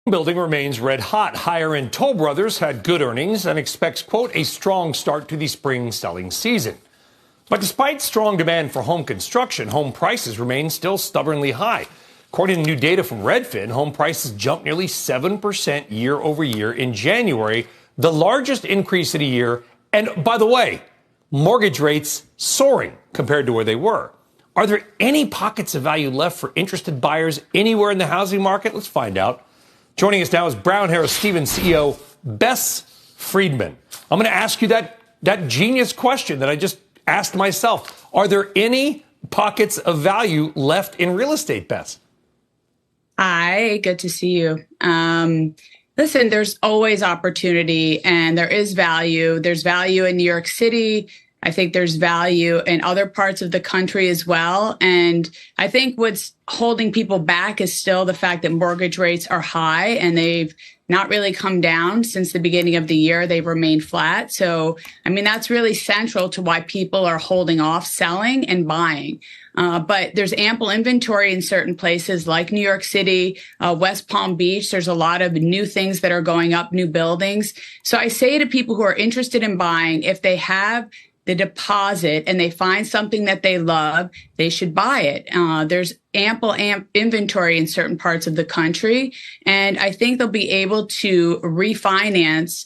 Building remains red hot. Higher-end Toll Brothers had good earnings and expects, quote, a strong start to the spring selling season. But despite strong demand for home construction, home prices remain still stubbornly high. According to new data from Redfin, home prices jumped nearly 7% year over year in January, the largest increase in a year. And by the way, mortgage rates soaring compared to where they were. Are there any pockets of value left for interested buyers anywhere in the housing market? Let's find out. Joining us now is Brown Harris Stevens CEO Bess Freedman. I'm going to ask you that genius question that I just asked myself. Are there any pockets of value left in real estate, Bess? Hi, good to see you. Listen, there's always opportunity and there is value. There's value in New York City. I think there's value in other parts of the country as well. And I think what's holding people back is still the fact that mortgage rates are high and they've not really come down since the beginning of the year. They've remained flat. So, I mean, that's really central to why people are holding off selling and buying. But there's ample inventory in certain places like New York City, West Palm Beach. There's a lot of new things that are going up, new buildings. So I say to people who are interested in buying, if they have the deposit and they find something that they love, they should buy it. There's ample inventory in certain parts of the country. And I think they'll be able to refinance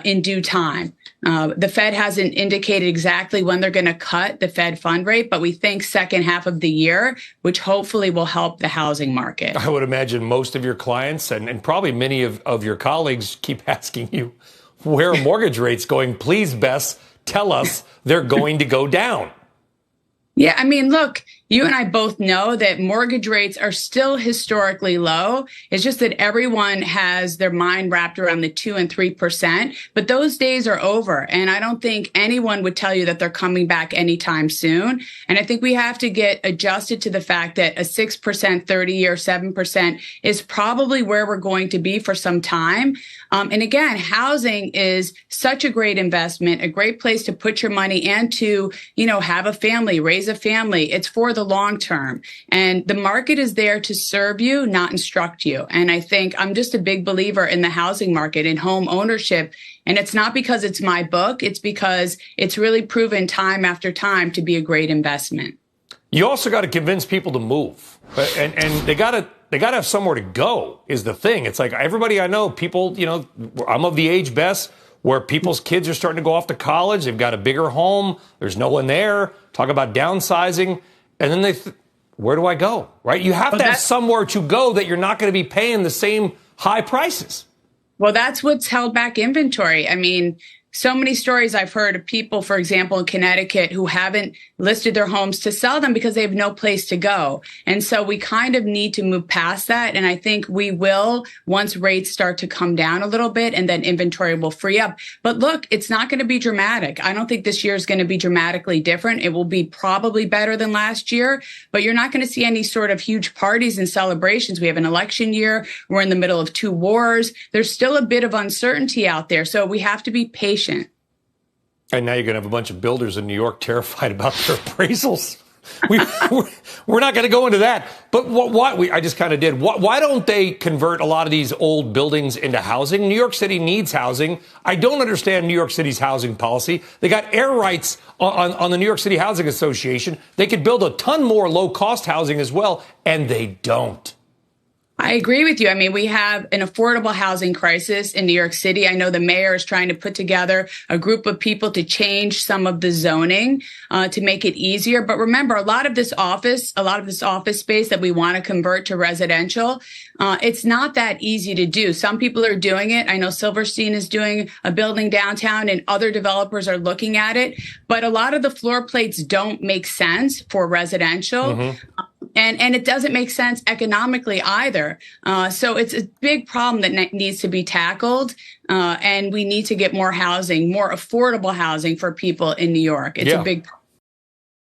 in due time. The Fed hasn't indicated exactly when they're going to cut the Fed fund rate, but we think second half of the year, which hopefully will help the housing market. I would imagine most of your clients and probably many of your colleagues keep asking you, where are mortgage rates going? Please, Bess, tell us they're going to go down. Yeah, I mean, look, you and I both know that mortgage rates are still historically low. It's just that everyone has their mind wrapped around the 2% and 3%, but those days are over. And I don't think anyone would tell you that they're coming back anytime soon. And I think we have to get adjusted to the fact that a 6%, 30-year, 7% is probably where we're going to be for some time. And again, housing is such a great investment, a great place to put your money and to, have a family, raise a family. It's for the long term. And the market is there to serve you, not instruct you. And I think I'm just a big believer in the housing market, in home ownership. And it's not because it's my book. It's because it's really proven time after time to be a great investment. You also got to convince people to move. And they got to have somewhere to go is the thing. It's like everybody I know, people, I'm of the age, Bess, where people's kids are starting to go off to college. They've got a bigger home. There's no one there. Talk about downsizing. And then where do I go? Right? You have to have somewhere to go that you're not going to be paying the same high prices. Well, that's what's held back inventory. I mean, so many stories I've heard of people, for example, in Connecticut who haven't listed their homes to sell them because they have no place to go. And so we kind of need to move past that. And I think we will once rates start to come down a little bit and then inventory will free up. But look, it's not going to be dramatic. I don't think this year is going to be dramatically different. It will be probably better than last year, but you're not going to see any sort of huge parties and celebrations. We have an election year. We're in the middle of 2 wars. There's still a bit of uncertainty out there. So we have to be patient. And now you're going to have a bunch of builders in New York terrified about their appraisals. We're not going to go into that. But I just kind of did. Why don't they convert a lot of these old buildings into housing? New York City needs housing. I don't understand New York City's housing policy. They got air rights on the New York City Housing Association. They could build a ton more low-cost housing as well, and they don't. I agree with you. I mean, we have an affordable housing crisis in New York City. I know the mayor is trying to put together a group of people to change some of the zoning to make it easier. But remember, a lot of this office space that we want to convert to residential, it's not that easy to do. Some people are doing it. I know Silverstein is doing a building downtown and other developers are looking at it. But a lot of the floor plates don't make sense for residential. Mm-hmm. And it doesn't make sense economically either. So it's a big problem that needs to be tackled. And we need to get more housing, more affordable housing for people in New York. It's a big problem.